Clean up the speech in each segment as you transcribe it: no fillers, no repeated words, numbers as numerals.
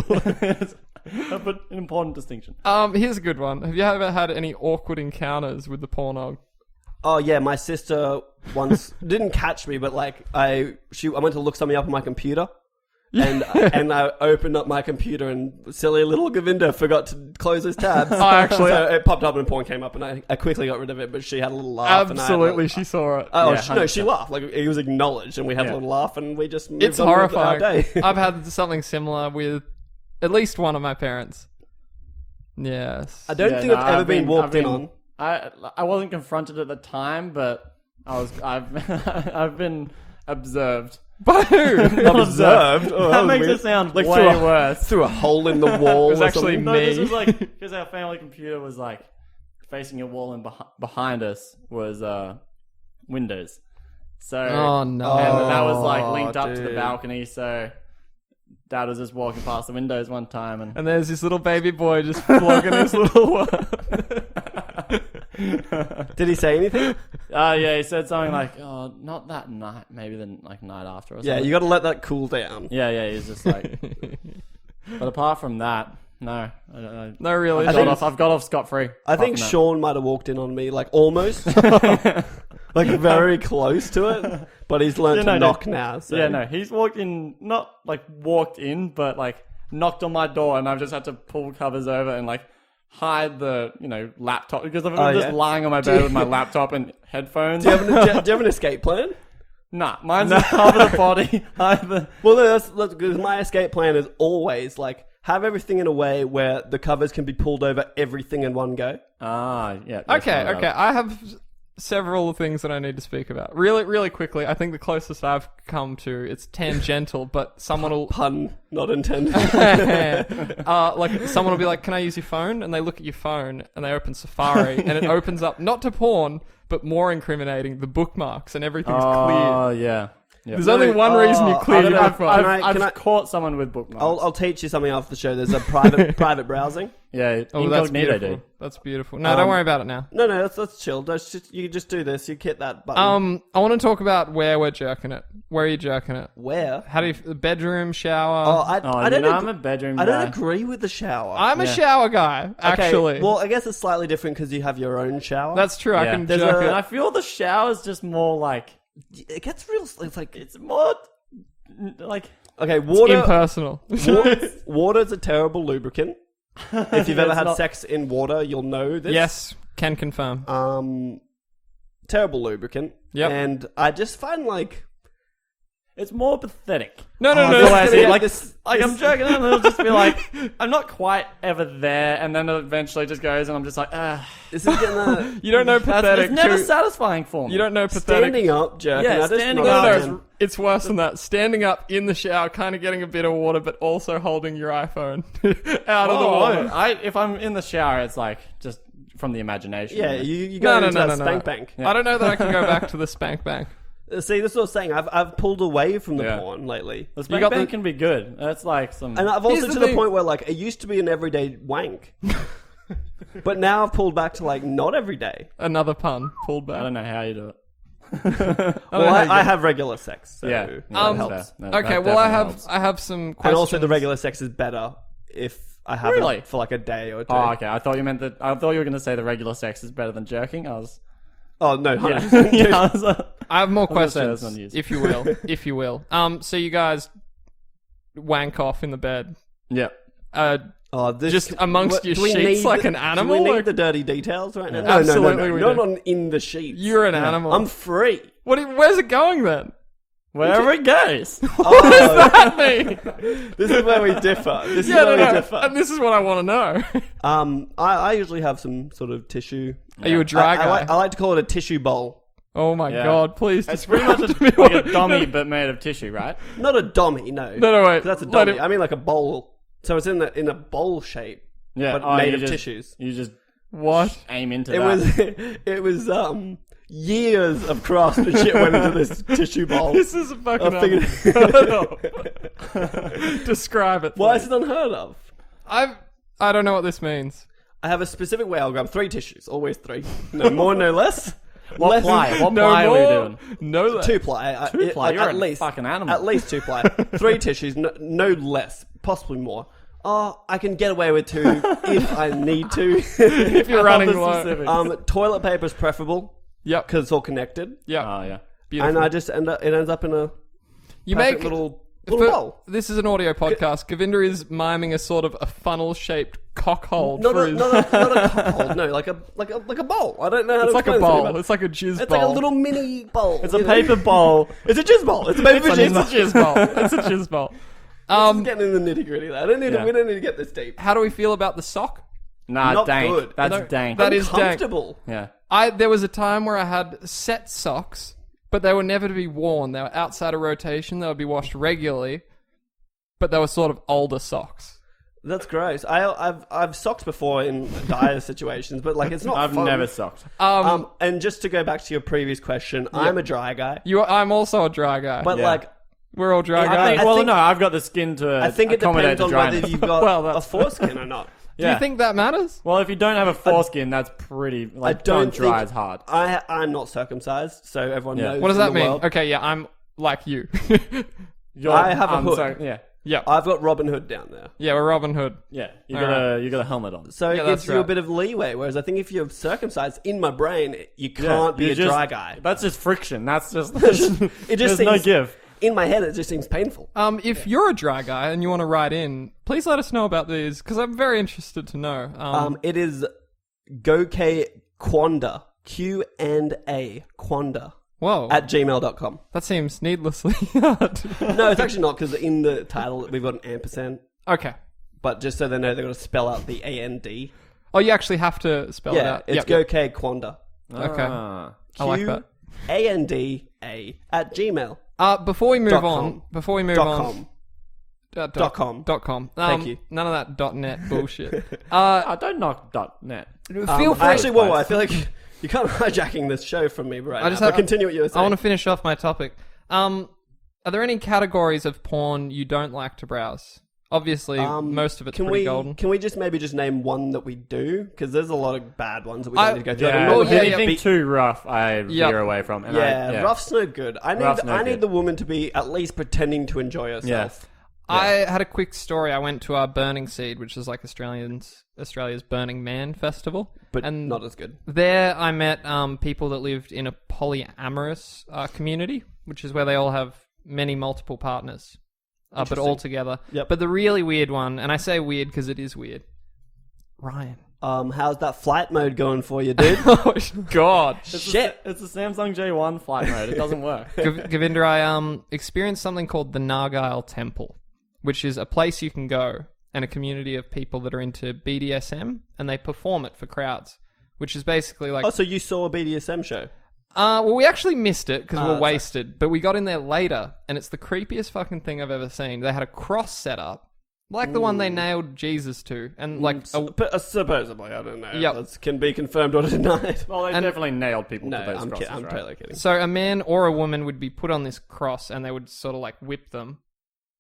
But an important distinction. Here's a good one. Have you ever had any awkward encounters with the pornog? Oh yeah, my sister once didn't catch me, but like I went to look something up on my computer, and I opened up my computer and silly little Govinda forgot to close his tabs. Oh, actually, so it popped up and porn came up, and I quickly got rid of it. But she had a little laugh. Absolutely, and she saw it. Oh Yeah, no, she laughed. Like it was acknowledged, and we had a little laugh, and we just moved It's on with horrifying. our day. I've had something similar with at least one of my parents. Yes. I don't think I've ever been walked in on. I wasn't confronted at the time, but I've been observed. By who? Observed? Oh, That was makes weird. it sound Like way worse. through a hole in the wall. It was or actually something. No, me. this was like because our family computer was like facing a wall, and behind us was windows. So Oh no. and that was like linked up to the dude. balcony. So Dad was just walking past the windows one time, And there's this little baby boy just flogging his little one. Did he say anything? yeah, he said something like, "Oh, not that night, maybe the night after." Or something. Yeah, you got to let that cool down. Yeah, he's just like. But apart from that, no, No, really. I've got off scot free. I think Sean might have walked in on me, like almost, like very close to it, but he's learned to knock now. So. Yeah, no, he's walked in, not like walked in, but like knocked on my door, and I've just had to pull covers over and like hide the laptop because I'm just lying on my bed with my laptop and headphones. Do you have an escape plan? Nah, mine's just cover the body. Either. Well, no, that's because my escape plan is always like have everything in a way where the covers can be pulled over everything in one go. Ah, yeah. Okay. I have several things that I need to speak about. Really quickly. I think the closest I've come to, it's tangential, but someone will... Pun not intended. like someone will be like, "Can I use your phone?" And they look at your phone and they open Safari and it opens up not to porn, but more incriminating, the bookmarks and everything's Oh, clear. yeah. There's only one reason you clear your bookmarks. I've caught someone with bookmarks. I'll teach you something after the show. There's a private browsing. Yeah, Oh, that's incognito, beautiful. dude. That's beautiful. No, don't worry about it now. No, that's chill. You just do this. You hit that button. I want to talk about where we're jerking it. Where are you jerking it? Where? How do you... The bedroom, shower? I don't. I'm a bedroom guy. I don't agree with the shower. I'm a shower guy, actually. Okay, well, I guess it's slightly different because you have your own shower. That's true. I Yeah. can There's jerk And it. I feel the shower's just more like... It gets real. It's like It's more... Like... okay, water. Impersonal. Water's a terrible lubricant. If you've ever had sex in water, you'll know this. Yes, can confirm. Terrible lubricant. Yep. And I just find like It's more pathetic. No. That's the way I see it. Like, this, I'm joking, and it'll just be like, I'm not quite ever there, and then it eventually just goes, and I'm just like, this is getting You don't know pathetic. It's never too- satisfying for me. You don't know pathetic. standing up, jerking. Yeah, I just standing not up. a fan. No, it's worse than that. Standing up in the shower, kind of getting a bit of water, but also holding your iPhone out of the water. If I'm in the shower, it's like just from the imagination. Yeah, you go into that spank bank. I don't know that I can go back to the spank bank. See, this is what I was saying. I've pulled away from the Yeah. porn lately. The spank bank can be good. That's like some... And I've also Here's to the the thing. point where like it used to be an everyday wank. But now I've pulled back to like not every day. Another pun pulled I back. don't know how you do it. Well, I have regular sex, so Yeah. that helps. Okay, well, I have some questions. And also the regular sex is better if I have Really? it for like a day or two. Oh, okay. I thought you meant that... I thought you were going to say the regular sex is better than jerking. I was... Oh, no, 100%. Yeah, I was, I have more I was gonna say questions, that's not used. if you will. If you will. So you guys wank off in the bed. yeah. Just amongst your do we sheets need like an animal? Do we need Like- the dirty details right now? Yeah. No, Absolutely we Not do. on in the sheets. You're an animal. I'm free. Where's it going then? Wherever it goes. What does that mean? This is where we differ. This is where we differ. And this is what I want to know. I usually have some sort of tissue. Are you a dry guy? I like to call it a tissue bowl. Oh my Yeah. god, please It's describe pretty much to me like a what- dummy, but made of tissue, right? Not a dummy, no. No, wait. That's a Let dummy. it- I mean like a bowl. So it's in a bowl shape, Yeah. but made you of just- tissues. You just What? aim into It that. was years of craft and shit went into this tissue bowl. This is a fucking I unheard of. Describe it. Why please. is it unheard of? I don't know what this means. I have a specific way I'll grab 3 tissues, always 3. No more, no less. What Less- ply? What No ply more. are you doing? No less. 2 ply. 2 ply? You're at a least fucking animal. At least 2 ply. 3 tissues, no less, possibly more. Oh, I can get away with 2 if I need to. If you're running low. Toilet paper is preferable. Yep. Because it's all connected. Yep. Oh, yeah. Beautiful. And I just it ends up in a you perfect make little bowl. This is an audio podcast. Govinda is miming a sort of a funnel-shaped cockhold. Not a cockhold. No, like a bowl. I don't know how to It's like a explain bowl. it. It's like a jizz bowl. It's like a little mini bowl. It's a paper bowl. It's a jizz bowl. It's a paper It's jizz a jizz bowl. It's a jizz bowl. This is getting in the nitty gritty. We don't need to get this deep. How do we feel about the sock? Nah, Not dank. good. That's No, dank. that is dank. Uncomfortable. Yeah. There was a time where I had set socks, but they were never to be worn. They were outside of rotation. They would be washed regularly, but they were sort of older socks. That's gross. I've socked before in dire situations, but like it's not. I've fun. never socked. And just to go back to your previous question, I'm a dry guy, I'm also a dry guy. but Yeah. like We're all dry I guys. think, I've got the skin to I think it accommodate depends the on dryness. whether you've got Well, a foreskin or not. Do you think that matters? Well, if you don't have a foreskin, that's pretty. Like, I don't dry think as hard. I'm not circumcised, so everyone knows. What does in that the mean? world. Okay, yeah, I'm like you. I have a hood. Yeah, Yeah. I've got Robin Hood down there, Yeah, we're Robin Hood. yeah. You All got a helmet on. so Yeah, it that's gives you a right. bit of leeway. Whereas I think if you're circumcised, in my brain, you can't be you're a just- dry guy. That's just friction. That's just. It just there's no seems give. in my head. It just seems painful. If you're a dry guy and you want to write in, please let us know about these because I'm very interested to know. It is Gokay Quanda, Q&A Quanda Whoa, at gmail.com. that seems needlessly hard. No, it's actually not because in the title we've got an ampersand. Okay. But just so they know, they've got to spell out the A-N-D. Oh, you actually have to spell it Yeah, out. it's Yep. Gokay Quanda. Okay. Ah. I like that. Q-A-N-D-A at gmail. Before we move Dot on, com. before we move Dot on, com. dot com. Thank you. None of that .net bullshit. I don't knock .net. Feel free. Actually, whoa, I feel like you're kind of hijacking this show from me right now. But continue what you were I saying. want to finish off my topic. Are there any categories of porn you don't like to browse? Obviously, most of it's pretty golden. Can we just maybe just name one that we do? Because there's a lot of bad ones that we don't need to go through. Yeah, I'm not here to anything be- too rough, I veer away from. And yeah, rough's no good. I Rough's no need good. the woman to be at least pretending to enjoy herself. I had a quick story. I went to our Burning Seed, which is like Australia's Burning Man festival, But and not as good. there I met people that lived in a polyamorous community, which is where they all have multiple partners, but all together. Yep. But the really weird one, and I say weird because it is weird, Ryan. How's that flight mode going for you, dude? Oh God! Shit. It's a Samsung J1 flight mode. It doesn't work. Govinda, I experienced something called the Nargile Temple, which is a place you can go and a community of people that are into BDSM, and they perform it for crowds, which is basically like... Oh, so you saw a BDSM show? Well, we actually missed it because we're that's wasted, but we got in there later, and it's the creepiest fucking thing I've ever seen. They had a cross set up, like the one they nailed Jesus to, and like... Supposedly, I don't know. Yep. That can be confirmed or denied. Well, they definitely nailed people No, to those I'm crosses, I'm right? totally kidding. So a man or a woman would be put on this cross, and they would sort of like whip them.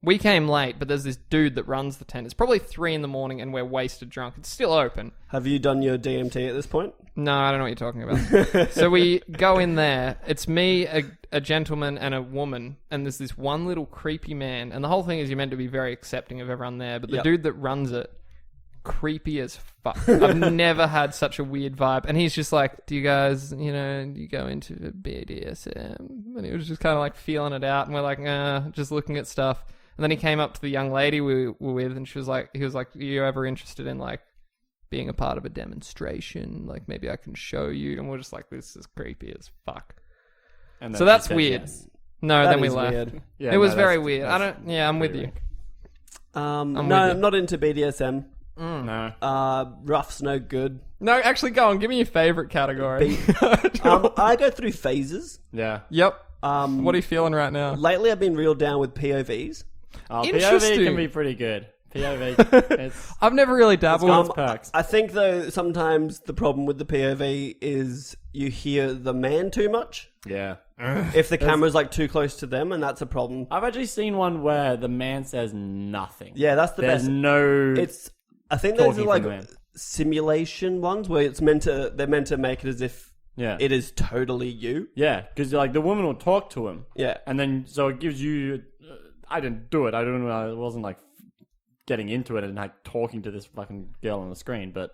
We came late, but there's this dude that runs the tent. It's probably 3 a.m, and we're wasted drunk. It's still open. Have you done your DMT at this point? No, I don't know what you're talking about. So we go in there. It's me, a gentleman, and a woman. And there's this one little creepy man. And the whole thing is you're meant to be very accepting of everyone there. But the dude that runs it, creepy as fuck. I've never had such a weird vibe. And he's just like, do you guys, you go into the BDSM? And he was just kind of like feeling it out. And we're like, just looking at stuff. And then he came up to the young lady we were with, and he was like, are you ever interested in like being a part of a demonstration? Like maybe I can show you. And we're just like, this is creepy as fuck. And then So she that's said weird. yes. No, That then we is left. weird. Yeah, It was no, very that's- weird. that's I'm with pretty you. weird. with No, you. I'm not into BDSM. No. Rough's no good. No, actually, go on. Give me your favorite category. I go through phases. Yeah. Yep. Um, What are you feeling right now? Lately, I've been real down with POVs. Oh, Interesting. POV can be pretty good. POV, it's I've never really dabbled. got its perks. I think, though, sometimes the problem with the POV is you hear the man too much. Yeah. If the camera's like too close to them, and that's a problem. I've actually seen one where the man says nothing. Yeah, that's the There's best. no... I think those talking are from the like man. simulation ones where they're meant to make it as if Yeah. it is totally you. Yeah, because like the woman will talk to him. Yeah. And then, so it gives you... I didn't do it. I don't know. It wasn't like getting into it and like talking to this fucking girl on the screen, but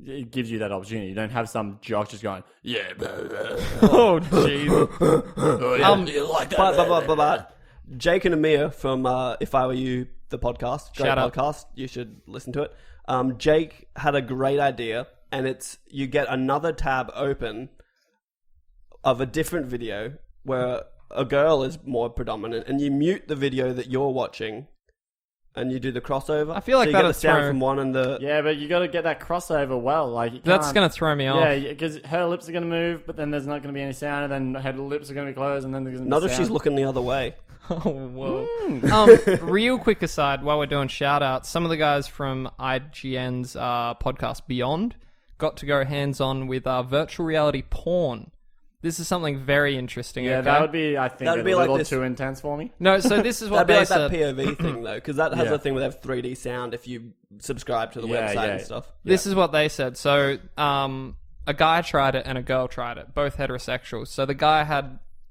it gives you that opportunity. You don't have some jock just going, yeah, blah, blah. Oh, jeez. You like that? But Jake and Amir from If I Were You, the podcast, great Shout out. podcast, you should listen to it. Jake had a great idea, and it's you get another tab open of a different video where a girl is more predominant, and you mute the video that you're watching, and you do the crossover. I feel like so you get the that'd sound throw- from one and the Yeah, but you got to get that crossover well. Like you That's can't- going to throw me off. Yeah, because her lips are going to move, but then there's not going to be any sound, and then her lips are going to be closed, and then there's going to be not if sound. she's looking the other way. Oh, whoa. Real quick aside, while we're doing shout-outs, some of the guys from IGN's podcast Beyond got to go hands-on with virtual reality porn. This is something very interesting. Yeah, okay? that would be, I think, That'd a be like little this- too intense for me. No, so this is what That'd be they like said. that POV thing, though, because that has Yeah. a thing where they have 3D sound if you subscribe to the Yeah, website yeah. and stuff. This is what they said. So, a guy tried it and a girl tried it, both heterosexuals. So the guy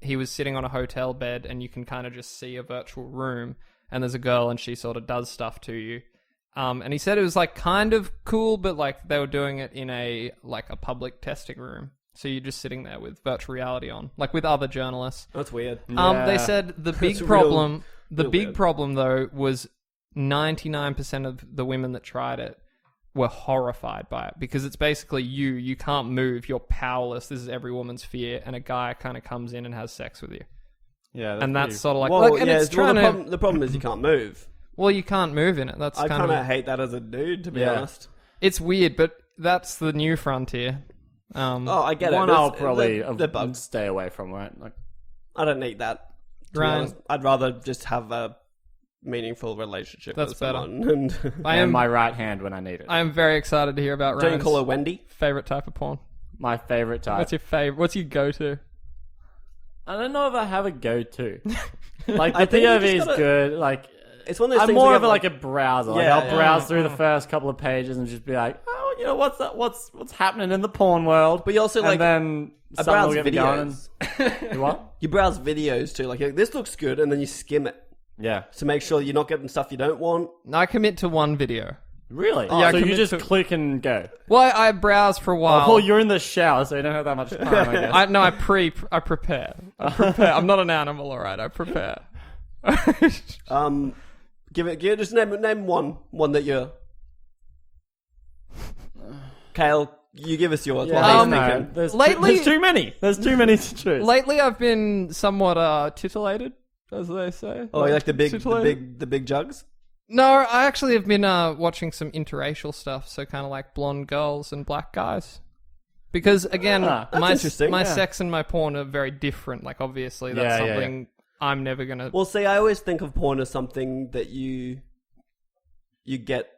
he was sitting on a hotel bed, and you can kind of just see a virtual room, and there's a girl, and she sort of does stuff to you. And he said it was like kind of cool, but like they were doing it in a public testing room. So you're just sitting there with virtual reality on, like with other journalists. That's weird. They said the big real- problem, real weird. problem though was 99% of the women that tried it were horrified by it, because it's basically you can't move, you're powerless. This is every woman's fear, and a guy kind of comes in and has sex with you, Yeah, and that's sort of like, Well, look, and yeah, it's trying the problem is you can't move. well, you can't move in it. That's I kind kind of of hate that as a dude, to be Yeah. honest. it's weird, but that's the new frontier. Oh, I get one it. I'll probably the bugs. stay away from, right? Like, I don't need that. To be Ryan. honest. I'd rather just have a meaningful relationship That's with better. someone. And I and am my right hand when I need it. I am very excited to hear about don't you Ryan's call her Wendy? favorite type of porn. My favorite type. What's your favorite? What's your go-to? I don't know if I have a go-to. Like, I the think you POV just is gotta- good. Like, It's one of those I'm things more where of you a, have, like a browser. Like, Yeah, I'll yeah. browse through the first couple of pages and just be like, oh, you know, what's happening in the porn world? But you also, like, and then I something will browse get me going. videos. You what? You browse videos too. Like, this looks good, and then you skim it Yeah. to make sure you're not getting stuff you don't want. I commit to one video. Really? Yeah, I so you commit just to- click and go. Well, I browse for a while. Oh, you're in the shower, so you don't have that much time, I guess. I prepare. I'm not an animal, all right. I prepare. Just name one that you're. Khayl, you give us yours. Yeah, while he's no, thinking. Lately- there's too many. There's too many to choose. Lately, I've been somewhat titillated, as they say. Oh, you like the Titillated? big jugs? No, I actually have been watching some interracial stuff, so kind of like blonde girls and black guys. Because again, That's interesting, my yeah. sex and my porn are very different. Like obviously, that's Yeah, yeah, something I'm never gonna. Well, see, I always think of porn as something that you get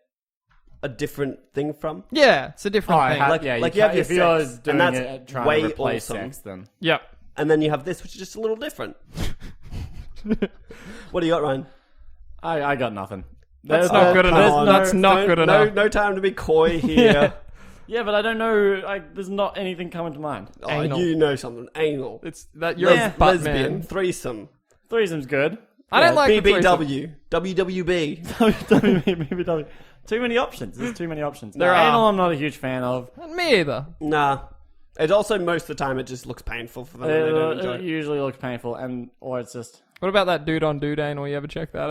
a different thing from. Yeah, it's a different thing. Like- you like you have can't- your if you're sex, doing and that's it trying way to replace awesome. sex, then Yep. And then you have this, which is just a little different. What do you got, Ryan? I got nothing. That's There's not no- good enough. Come on. That's not good enough. No time to be coy here. Yeah, but I don't know. There's not anything coming to mind. Oh, Anal. you know something. Anal. It's that you're a butt Lesbian. man. Threesome. Threesome's good. I don't like the threesome. BBW. WWB. WWW. Too many options. There's too many options. There are. Anal, I'm not a huge fan of. Me either. Nah. It also, most of the time, it just looks painful for them. And they don't enjoy It it. usually looks painful, or it's just What about that dude on Dude Anal? You ever check that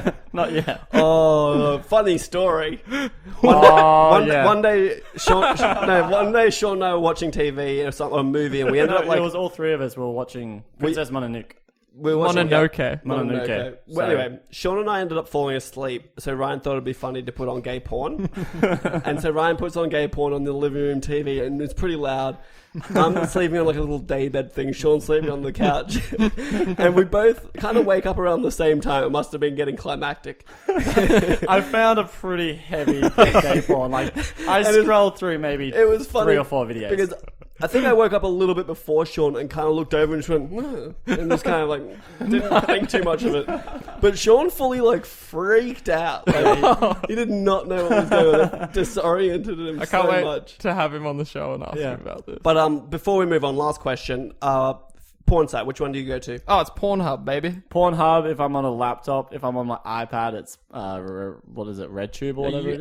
out? not yet. Oh, funny story. Yeah. One day, Sean and I were watching TV or a movie, and we ended up It was all three of us were watching Princess Mononoke. we were watching Mononoke. Mononoke. Well, anyway, Sean and I ended up falling asleep, so Ryan thought it'd be funny to put on gay porn. And so Ryan puts on gay porn on the living room TV, and it's pretty loud. I'm sleeping on like a little daybed thing, Sean's sleeping on the couch. And we both kind of wake up around the same time. It must have been getting climactic. I found a pretty heavy gay porn. Like I scrolled through maybe It was funny 3 or 4 videos. because I think I woke up a little bit before Sean and kind of looked over and just went, and just kind of like didn't think too much of it. But Sean fully like freaked out. Like, he did not know what was going on. It disoriented him I can't so wait much. to have him on the show and ask Yeah. him about this. But before we move on, last question. porn site, which one do you go to? Oh, it's Pornhub, baby. Pornhub if I'm on a laptop. If I'm on my iPad, it's what is it, RedTube or whatever.